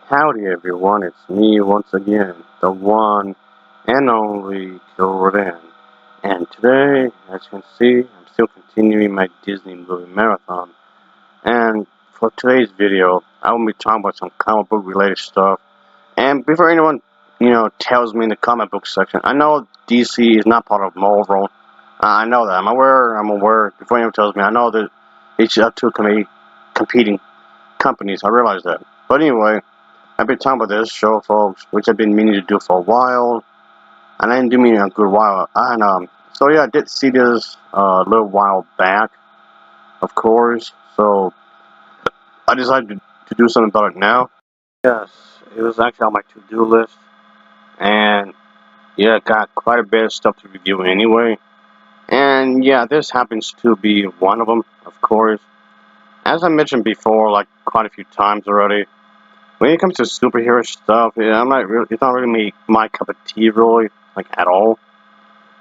Howdy everyone, it's me once again, the one and only Jordan. And today, as you can see, I'm still continuing my Disney movie marathon. And for today's video, I will be talking about some comic book related stuff. And before anyone, tells me in the comic book section, I know DC is not part of Marvel. I know that. I'm aware. Before anyone tells me, I know that it's up to competing companies. I realize that. But anyway, I've been talking about this show, folks, which I've been meaning to do for a while, and I didn't do meaning a good while. So yeah, I did see this a little while back, of course. So I decided to do something about it now. Yes, it was actually on my to-do list, and yeah, got quite a bit of stuff to review anyway. And yeah, this happens to be one of them, of course. As I mentioned before, like quite a few times already, when it comes to superhero stuff, yeah, it's not really my cup of tea, really, like at all.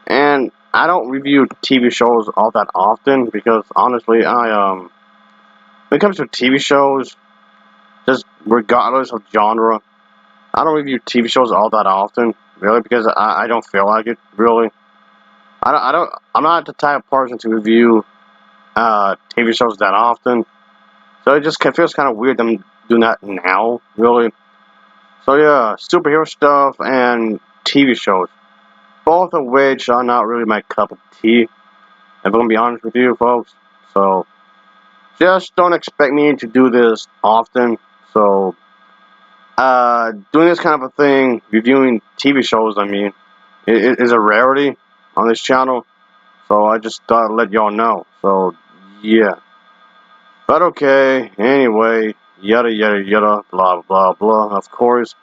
And I don't review TV shows all that often because honestly, when it comes to TV shows, just regardless of genre, I don't review TV shows all that often, really, because I don't feel like it, really. I'm not the type of person to review TV shows that often, so it just feels kind of weird them doing that now, really. So yeah, superhero stuff and TV shows, both of which are not really my cup of tea, if I'm gonna be honest with you folks. So just don't expect me to do this often. So doing this kind of a thing, reviewing TV shows, I mean, it is a rarity on this channel. So I just thought I'd let y'all know. So yeah. But okay, anyway, yada yada yada, blah blah blah. Of course,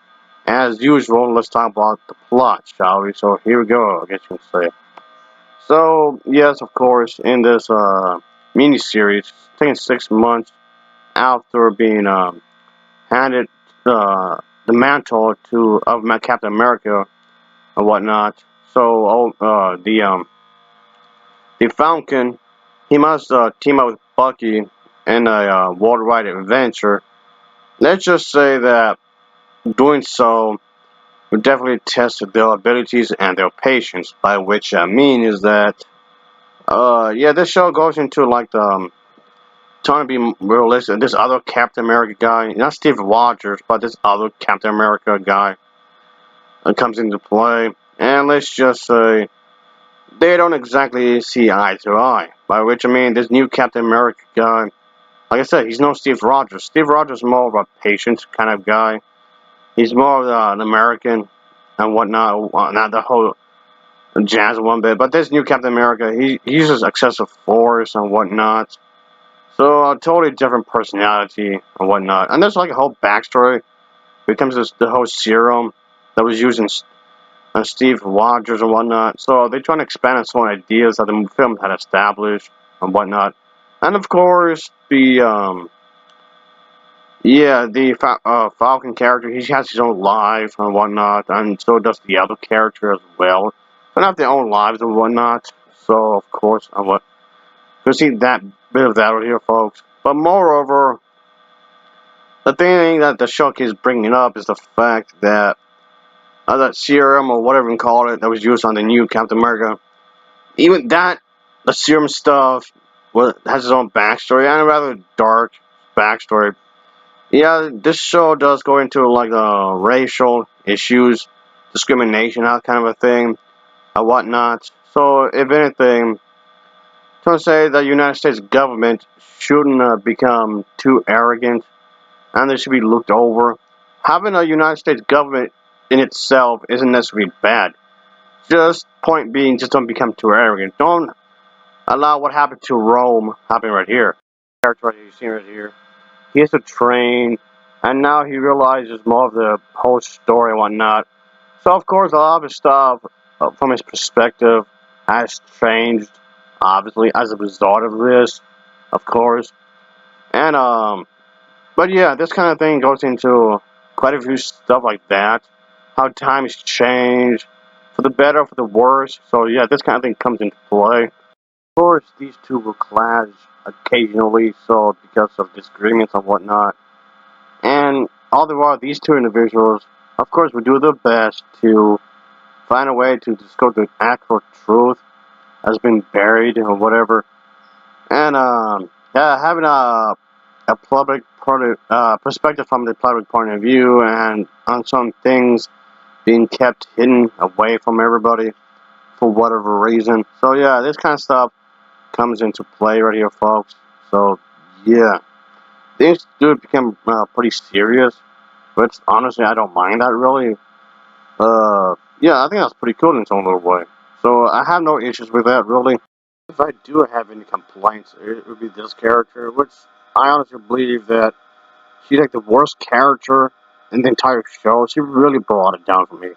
as usual, let's talk about the plot, shall we? So here we go, I guess you can say. So yes, of course, in this miniseries, taking 6 months after being handed the mantle of Captain America and whatnot. So the Falcon, he must team up with Bucky in a worldwide adventure. Let's just say that doing so would definitely test their abilities and their patience. By which I mean is that, yeah, this show goes into like the trying to be realistic. This other Captain America guy, not Steve Rogers, but this other Captain America guy comes into play, and let's just say they don't exactly see eye to eye. By which I mean, this new Captain America guy, like I said, he's no Steve Rogers. Steve Rogers is more of a patient kind of guy. He's more of an American and whatnot, not the whole jazz one bit. But this new Captain America, he uses excessive force and whatnot. So a totally different personality and whatnot. And there's like a whole backstory. It comes to the whole serum that was used in Steve Rogers and whatnot. So they're trying to expand on some ideas that the film had established and whatnot. And of course, the Falcon character, he has his own life and whatnot, and so does the other character as well. They have their own lives and whatnot. So of course, we'll see that bit of that right here, folks. But moreover, the thing that the show is bringing up is the fact that that serum or whatever you call it that was used on the new Captain America, even that the serum stuff has its own backstory and a rather dark backstory. Yeah, this show does go into like racial issues, discrimination, that kind of a thing, and whatnot. So, if anything, I want to say the United States government shouldn't become too arrogant, and they should be looked over. Having a United States government in itself isn't necessarily bad. Just point being, just don't become too arrogant. Don't allow what happened to Rome happen right here. Character right here, you see right here. He has to train, and now he realizes more of the whole story and whatnot. So, of course, a lot of his stuff, from his perspective, has changed, obviously, as a result of this, of course. And, but yeah, this kind of thing goes into quite a few stuff like that. How times change, for the better, for the worse. So, yeah, this kind of thing comes into play. Of course, these two will clash occasionally, so because of disagreements and whatnot. And all the while, these two individuals, of course, would do their best to find a way to discover the actual truth has been buried or whatever. And yeah, having a public perspective from the public point of view, and on some things being kept hidden away from everybody for whatever reason. So yeah, this kind of stuff comes into play right here, folks. So yeah, things do become pretty serious, but honestly, I don't mind that really. Yeah, I think that's pretty cool in its own little way. So I have no issues with that really. If I do have any complaints, it would be this character, which I honestly believe that she's like the worst character in the entire show. She really brought it down for me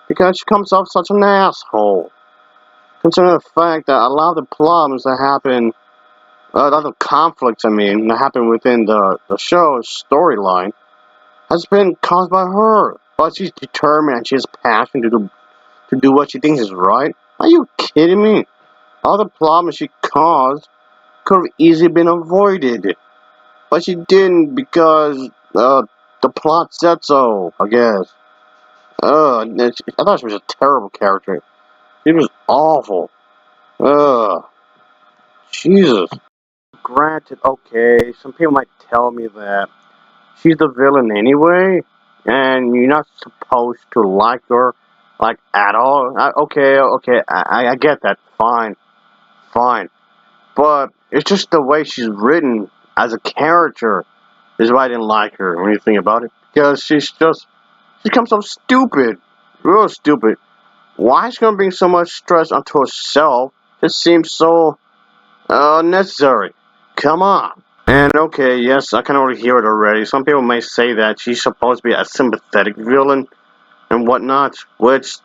because she comes off such an asshole. Considering the fact that a lot of the problems that happen, a lot of conflicts, I mean, that happen within the show's storyline, has been caused by her. But she's determined and she has passion to do what she thinks is right. Are you kidding me? All the problems she caused could have easily been avoided. But she didn't because the plot said so, I guess. I thought she was a terrible character. She was awful. Jesus. Granted, okay, some people might tell me that she's the villain anyway, and you're not supposed to like her, like, at all. Okay, I get that. Fine, fine. But it's just the way she's written as a character is why I didn't like her when you think about it. Because she comes so stupid. Real stupid. Why is she gonna bring so much stress onto herself? It seems so unnecessary. Come on. And okay, yes, I can already hear it already. Some people may say that she's supposed to be a sympathetic villain and whatnot, which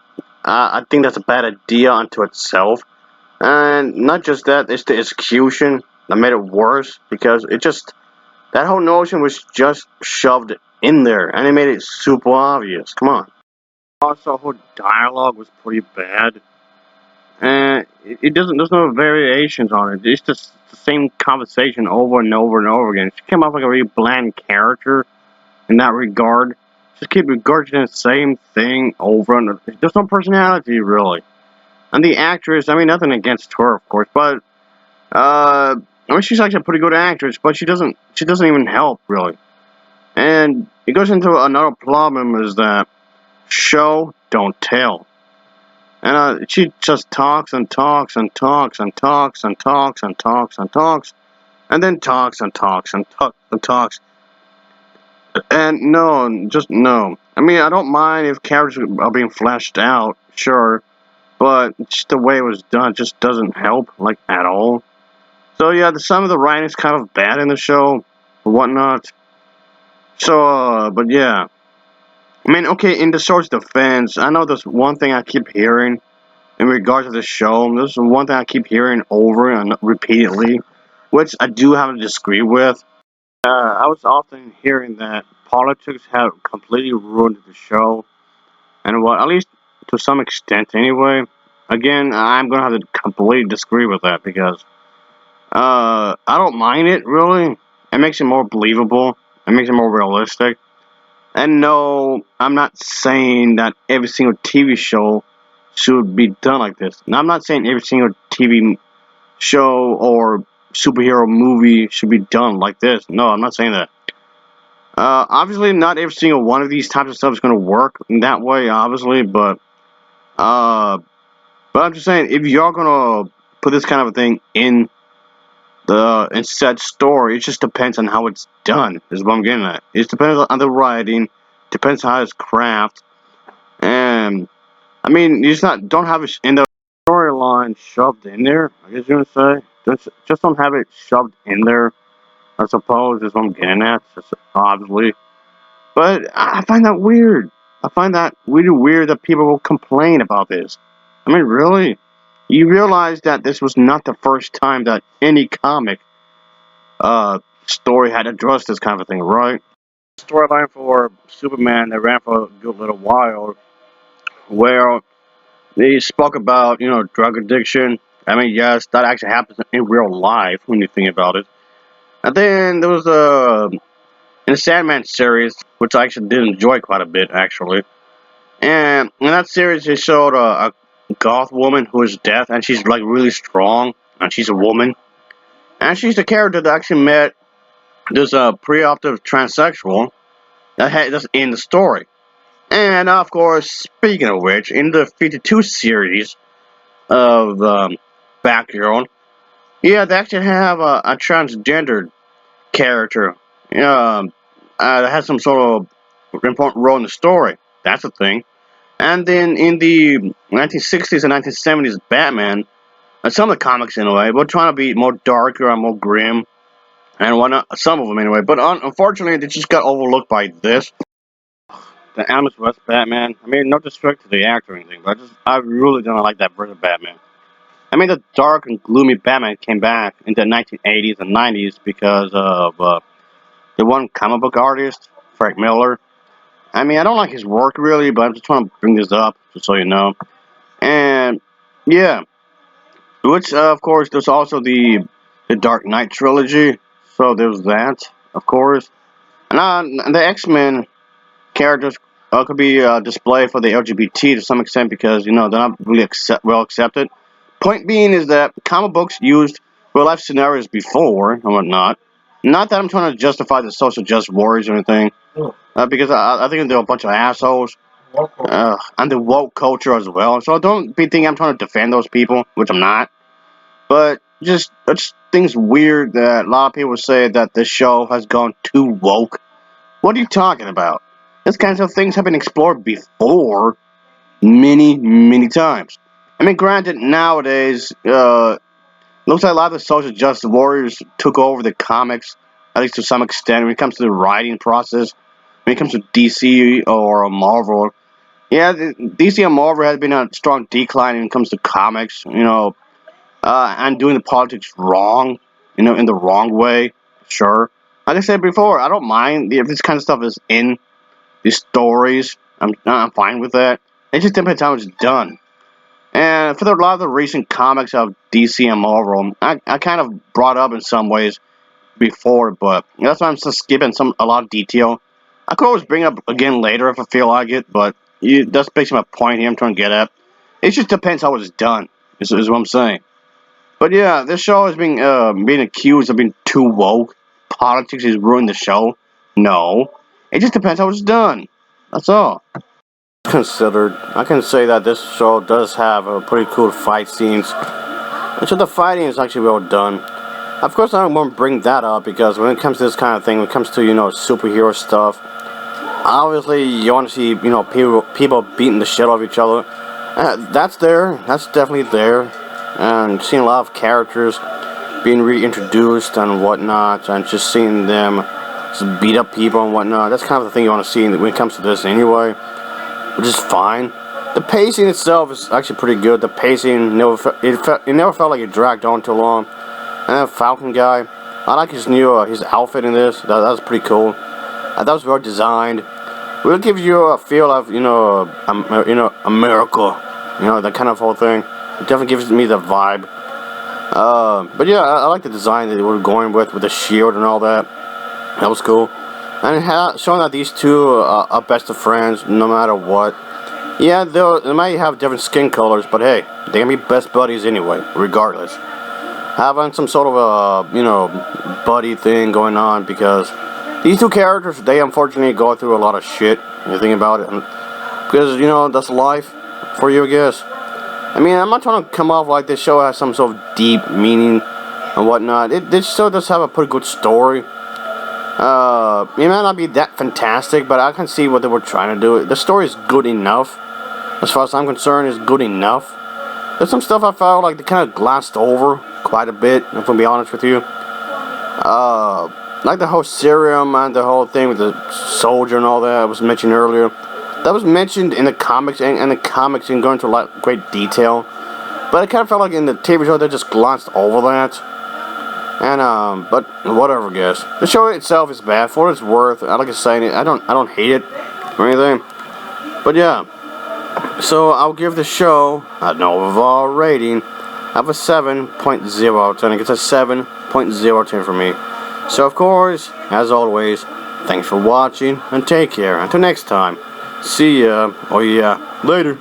I think that's a bad idea unto itself. And not just that, it's the execution that made it worse because that whole notion was just shoved in there and it made it super obvious. Come on. Also, her dialogue was pretty bad. And it doesn't, there's no variations on it. It's just the same conversation over and over and over again. She came off like a really bland character in that regard. Just keep regurgitating the same thing over and over. There's no personality, really. And the actress, I mean, nothing against her, of course, but, I mean, she's actually a pretty good actress, but she doesn't even help, really. And it goes into another problem is that show, don't tell. And she just talks and talks and talks and talks and talks and talks and talks and then talks and talks and talks and talks. And no, just no. I mean, I don't mind if characters are being fleshed out, sure, but just the way it was done just doesn't help, like, at all. So yeah, some of the writing's kind of bad in the show, or whatnot. So, but yeah. I mean, okay, in the show's defense, I know there's one thing I keep hearing in regards to the show. This is one thing I keep hearing over and repeatedly, which I do have to disagree with. I was often hearing that politics have completely ruined the show, and what, at least to some extent anyway. Again, I'm gonna have to completely disagree with that because I don't mind it really. It makes it more believable. It makes it more realistic. And no, I'm not saying that every single TV show should be done like this. Now, I'm not saying every single TV show or superhero movie should be done like this. No, I'm not saying that. Obviously, not every single one of these types of stuff is going to work in that way, obviously, uh, but I'm just saying, if you're going to put this kind of a thing in said story, it just depends on how it's done, is what I'm getting at. It depends on the writing, depends how it's crafted, and I mean, you just don't have it in the storyline shoved in there. I guess you're gonna say just don't have it shoved in there. I suppose is what I'm getting at. Just obviously, but I find that weird. I find that really weird that people will complain about this. I mean, really, you realize that this was not the first time that any comic story had addressed this kind of thing, right? Storyline for Superman that ran for a good little while, where they spoke about, drug addiction. I mean, yes, that actually happens in real life when you think about it. And then there was in the Sandman series, which I actually did enjoy quite a bit, actually. And in that series, they showed a goth woman who is deaf, and she's like really strong, and she's a woman. And she's the character that actually met this pre-operative transsexual that's in the story. And of course, speaking of which, in the 52 series of Batgirl, yeah, they actually have a transgendered character that has some sort of important role in the story. That's a thing. And then in the 1960s and 1970s Batman, and some of the comics anyway, were trying to be more darker and more grim and whatnot. Some of them anyway, but unfortunately, they just got overlooked by this. The Amos West Batman. I mean, no disrespect to the actor or anything, but I really don't like that version of Batman. I mean, the dark and gloomy Batman came back in the 1980s and 90s because of the one comic book artist, Frank Miller. I mean, I don't like his work really, but I'm just trying to bring this up just so you know. And yeah, which of course there's also the Dark Knight trilogy. So there's that, of course. And the X-Men characters could be displayed for the LGBT to some extent because they're not really well accepted. Point being is that comic books used real life scenarios before and whatnot. Not that I'm trying to justify the social justice warriors or anything, because I think they're a bunch of assholes. And the woke culture as well. So don't be thinking I'm trying to defend those people, which I'm not. But just things weird that a lot of people say that this show has gone too woke. What are you talking about? This kinds of things have been explored before many, many times. I mean, granted, nowadays, looks like a lot of the social justice warriors took over the comics, at least to some extent, when it comes to the writing process. When it comes to DC or Marvel, yeah, DC and Marvel has been a strong decline when it comes to comics, and doing the politics wrong, in the wrong way, sure. Like I said before, I don't mind if this kind of stuff is in these stories. I'm fine with that. It just depends how it's done. And for a lot of the recent comics of DC and Marvel, I kind of brought up in some ways before, but that's why I'm just skipping a lot of detail. I could always bring it up again later if I feel like it, but that's basically my point here. I'm trying to get at. It just depends how it's done. Is what I'm saying. But yeah, this show is being accused of being too woke. Politics is ruining the show. No, it just depends how it's done. That's all. Considered, I can say that this show does have a pretty cool fight scenes. And so the fighting is actually well done. Of course, I won't bring that up because when it comes to this kind of thing, when it comes to superhero stuff, obviously you want to see people beating the shit out of each other. That's there. That's definitely there. And seeing a lot of characters being reintroduced and whatnot, and just seeing them just beat up people and whatnot. That's kind of the thing you want to see when it comes to this anyway, which is fine. The pacing itself is actually pretty good. The pacing it never felt like it dragged on too long. And that Falcon guy, I like his new his outfit in this. That was pretty cool. That was well designed. It gives you a feel of America, that kind of whole thing. It definitely gives me the vibe. But yeah, I like the design that they were going with the shield and all that. That was cool. And showing that these two are best of friends no matter what. Yeah, they might have different skin colors, but hey, they can be best buddies anyway, regardless. Having some sort of a, buddy thing going on because these two characters, they unfortunately go through a lot of shit. You think about it. And because, that's life for you, I guess. I mean, I'm not trying to come off like this show has some sort of deep meaning and whatnot. It still does have a pretty good story. It might not be that fantastic, but I can see what they were trying to do. The story is good enough. As far as I'm concerned, it's good enough. There's some stuff I felt like they kind of glanced over quite a bit, if I'm going to be honest with you. Like the whole serum and the whole thing with the soldier and all that I was mentioned earlier. That was mentioned in the comics, and the comics didn't go into a lot great detail. But it kind of felt like in the TV show they just glanced over that. And but whatever, I guess. The show itself is bad for what it's worth. Like I say, I don't hate it or anything. But yeah. So I'll give the show an overall rating of a 7.0 out of 10. It gets a 7.0 out of 10 for me. So of course, as always, Thanks for watching, and take care. Until next time. See ya. Oh yeah. Later.